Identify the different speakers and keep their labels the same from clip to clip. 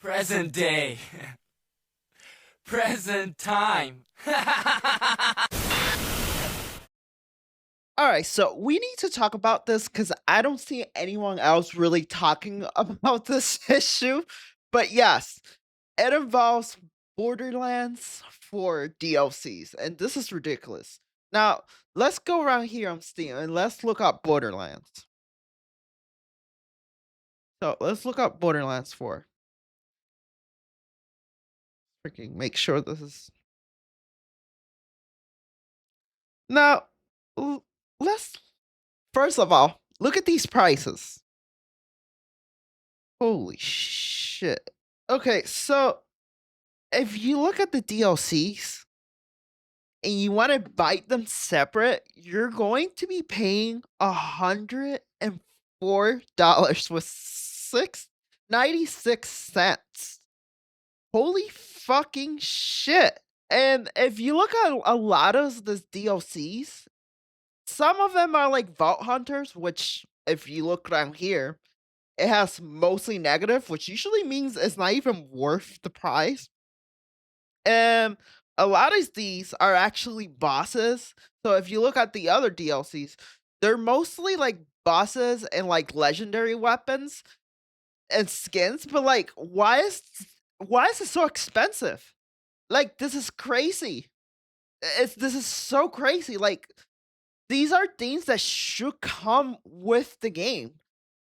Speaker 1: Present day. Present time.
Speaker 2: All right, so we need to talk about this because I don't see anyone else really talking about this issue. But yes, it involves Borderlands for DLCs, and this is ridiculous. Now, let's go around here on Steam and let's look up Borderlands. So let's look up Borderlands 4. Freaking make sure this is. Now, let's first of all look at these prices. Holy shit. Okay, so if you look at the DLCs and you want to buy them separate, you're going to be paying $104 with 96 cents. Holy fucking shit. And if you look at a lot of the DLCs, some of them are like Vault Hunters, which if you look down here, it has mostly negative, which usually means it's not even worth the price. And a lot of these are actually bosses. So if you look at the other DLCs, they're mostly like bosses and like legendary weapons and skins. But like, why is it so expensive? Like, this is crazy. This is so crazy. Like, these are things that should come with the game.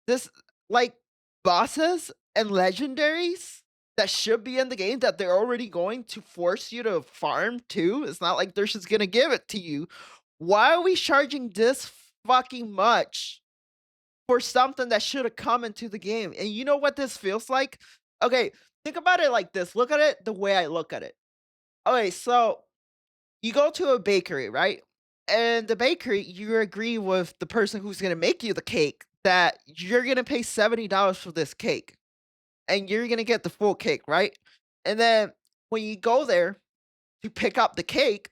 Speaker 2: This like bosses and legendaries that should be in the game that they're already going to force you to farm too. It's not like they're just gonna give it to you. Why are we charging this fucking much for something that should have come into the game? And you know what this feels like? Okay, think about it like this. Look at it the way I look at it. Okay, so you go to a bakery, right? And the bakery, you agree with the person who's gonna make you the cake that you're gonna pay $70 for this cake and you're gonna get the full cake, right? And then when you go there to pick up the cake,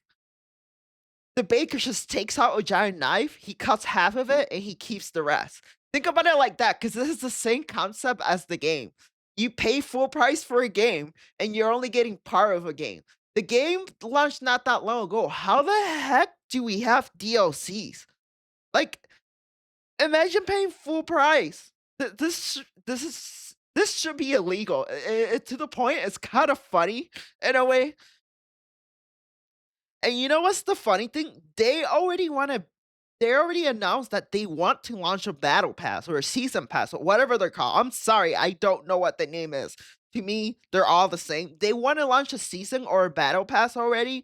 Speaker 2: the baker just takes out a giant knife, he cuts half of it, and he keeps the rest. Think about it like that, because this is the same concept as the game. You pay full price for a game, and you're only getting part of a game. The game launched not that long ago. How the heck do we have DLCs? Like, imagine paying full price. This should be illegal. To the point, it's kind of funny in a way. And you know what's the funny thing? They already announced that they want to launch a battle pass or a season pass or whatever they're called. I'm sorry, I don't know what the name is. To me, they're all the same. They want to launch a season or a battle pass already,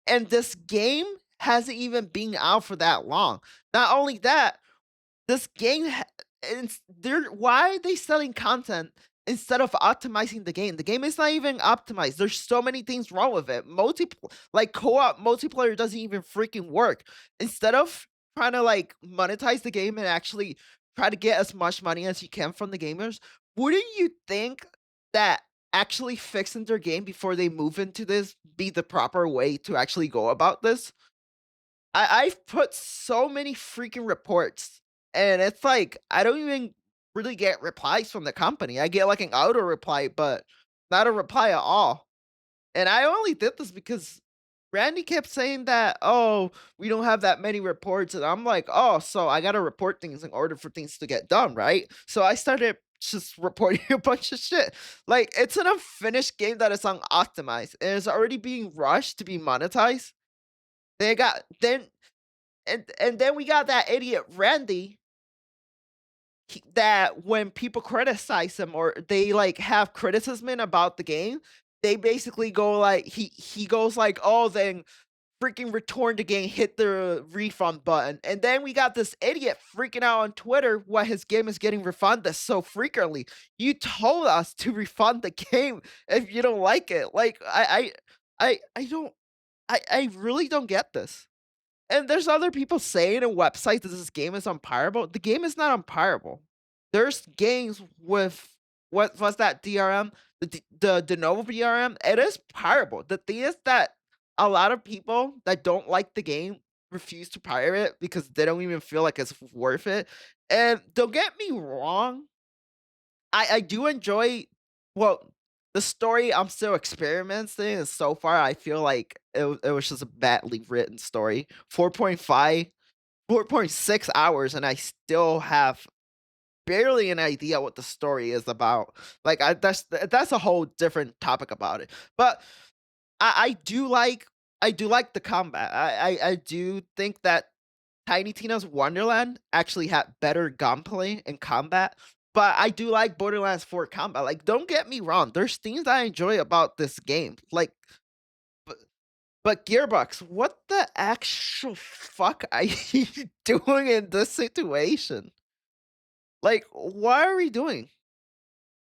Speaker 2: and this game hasn't even been out for that long. Not only that, this game they're why are they selling content instead of optimizing the game? The game is not even optimized. There's so many things wrong with it. Like co-op multiplayer doesn't even freaking work. Instead of trying to like monetize the game and actually try to get as much money as you can from the gamers, wouldn't you think that actually fixing their game before they move into this be the proper way to actually go about this? I've put so many freaking reports, and it's like I don't even really get replies from the company. I get like an auto reply, but not a reply at all. And I only did this because Randy kept saying that, "Oh, we don't have that many reports," and I'm like, "Oh, so I gotta report things in order for things to get done, right?" So I started just reporting a bunch of shit. Like, it's an unfinished game that is unoptimized and it's already being rushed to be monetized. They got then and then we got that idiot Randy that when people criticize him or they like have criticism about the game, they basically go like he goes like, "Oh, then freaking return the game, hit the refund button." And then we got this idiot freaking out on Twitter why his game is getting refunded so frequently. You told us to refund the game if you don't like it. Like I don't I really don't get this. And there's other people saying in websites that this game is unpirable. The game is not unpirable. There's games with what was that DRM? The de novo DRM. It is pirable. The thing is that a lot of people that don't like the game refuse to pirate it because they don't even feel like it's worth it. And don't get me wrong, I do enjoy well The story, I'm still experimenting, and so far, I feel like it was just a badly written story. 4.5, 4.6 hours, and I still have barely an idea what the story is about. Like, that's a whole different topic about it. But I do like the combat. I do think that Tiny Tina's Wonderland actually had better gunplay and combat, but I do like Borderlands 4 combat. Like, don't get me wrong, there's things I enjoy about this game. Like, but, but Gearbox, what the actual fuck are you doing in this situation? Like, what are we doing?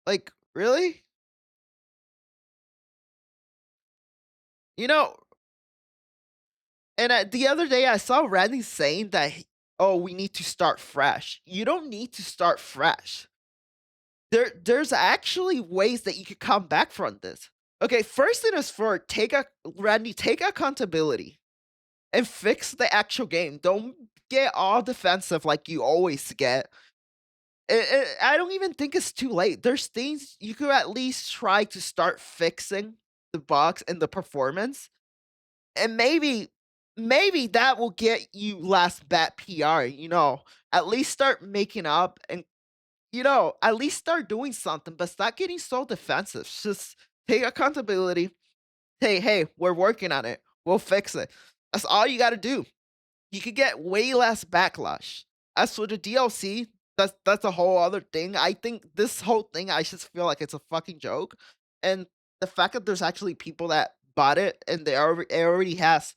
Speaker 2: Like, really? You know, and the other day I saw Randy saying that, oh, we need to start fresh. You don't need to start fresh. There's actually ways that you could come back from this. Okay, first thing is for Randy, take accountability and fix the actual game. Don't get all defensive like you always get. I don't even think it's too late. There's things you could at least try to start fixing the bugs and the performance, and maybe that will get you less bad PR. At least start making up and at least start doing something, but stop getting so defensive. Just take accountability. Hey, we're working on it. We'll fix it. That's all you got to do. You could get way less backlash. As for the DLC, that's a whole other thing. I think this whole thing, I just feel like it's a fucking joke, and the fact that there's actually people that bought it and it already has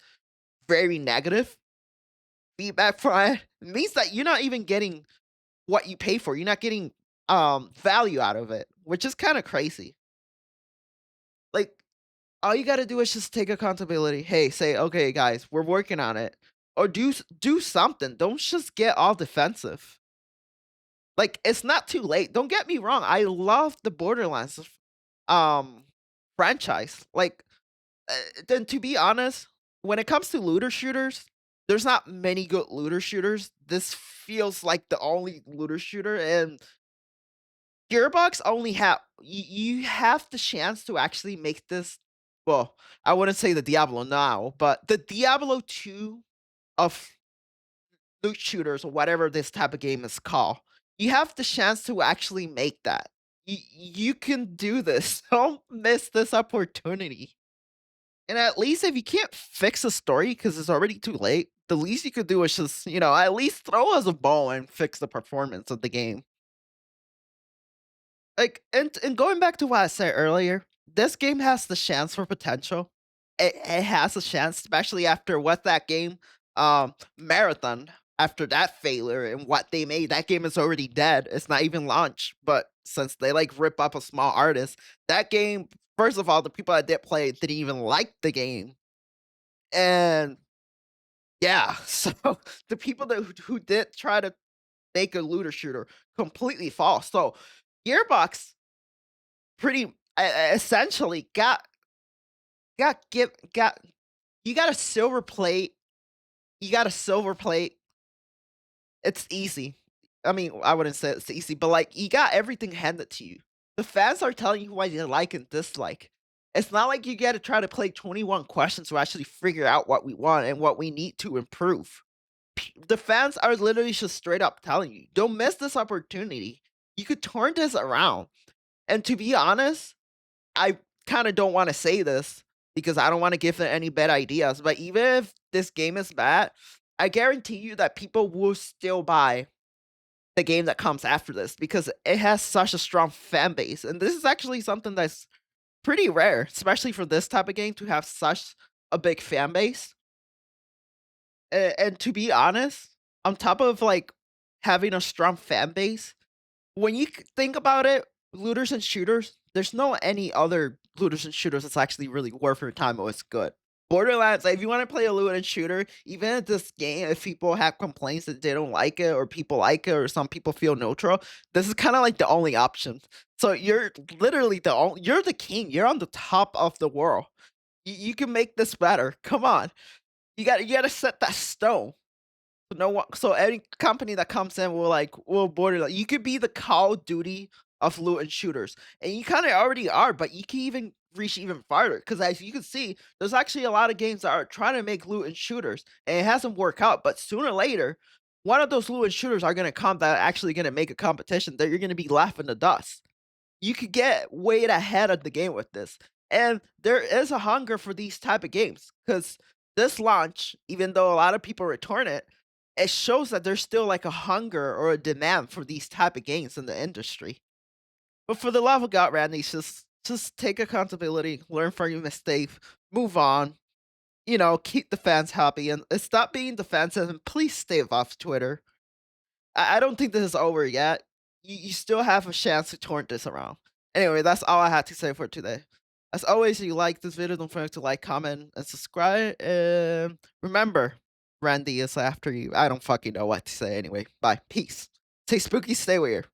Speaker 2: very negative feedback from it means that you're not even getting what you pay for. You're not getting value out of it, which is kind of crazy. Like, all you got to do is just take accountability. Hey, say, okay, guys, we're working on it, or do something. Don't just get all defensive. Like, it's not too late. Don't get me wrong. I love the Borderlands um franchise. Like, then to be honest, when it comes to looter shooters, there's not many good looter shooters. This feels like the only looter shooter, and Gearbox only have you have the chance to actually make this. Well, I wouldn't say the Diablo now, but the Diablo 2 of loot shooters or whatever this type of game is called. You have the chance to actually make that. You can do this. Don't miss this opportunity. And at least if you can't fix a story because it's already too late, the least you could do is just, at least throw us a bone and fix the performance of the game. Like, and going back to what I said earlier, this game has the chance for potential. It has a chance, especially after what that game, Marathon, after that failure and what they made, that game is already dead. It's not even launched. But since they like rip up a small artist, that game, first of all, the people that did play it didn't even like the game. And yeah, so the people who did try to make a looter shooter completely false. So Gearbox pretty essentially got you got a silver plate. You got a silver plate. It's easy. I mean, I wouldn't say it's easy, but like you got everything handed to you. The fans are telling you what you like and dislike. It's not like you got to try to play 21 questions to actually figure out what we want and what we need to improve. The fans are literally just straight up telling you, don't miss this opportunity. You could turn this around. And to be honest, I kind of don't want to say this because I don't want to give them any bad ideas. But even if this game is bad, I guarantee you that people will still buy the game that comes after this because it has such a strong fan base. And this is actually something that's pretty rare, especially for this type of game to have such a big fan base. And to be honest, on top of like having a strong fan base, when you think about it, looters and shooters, there's no any other looters and shooters that's actually really worth your time or it's good. Borderlands, like, if you want to play a loot and shooter, even at this game, if people have complaints that they don't like it, or people like it, or some people feel neutral, this is kind of like the only option. So you're literally you're the king. You're on the top of the world. You can make this better. Come on, you got to set that stone. So no one, so any company that comes in will Borderlands. You could be the Call of Duty of loot and shooters, and you kinda already are, but you can even reach even farther. Because as you can see, there's actually a lot of games that are trying to make loot and shooters, and it hasn't worked out, but sooner or later, one of those loot and shooters are gonna come that are actually gonna make a competition that you're gonna be left in the dust. You could get way ahead of the game with this. And there is a hunger for these type of games because this launch, even though a lot of people return it, it shows that there's still like a hunger or a demand for these type of games in the industry. But for the love of God, Randy, just take accountability, learn from your mistake, move on, keep the fans happy and stop being defensive and please stay off Twitter. I don't think this is over yet. You still have a chance to turn this around. Anyway, that's all I had to say for today. As always, if you like this video, don't forget to like, comment, and subscribe. And remember, Randy is after you. I don't fucking know what to say anyway. Bye. Peace. Stay spooky, stay weird.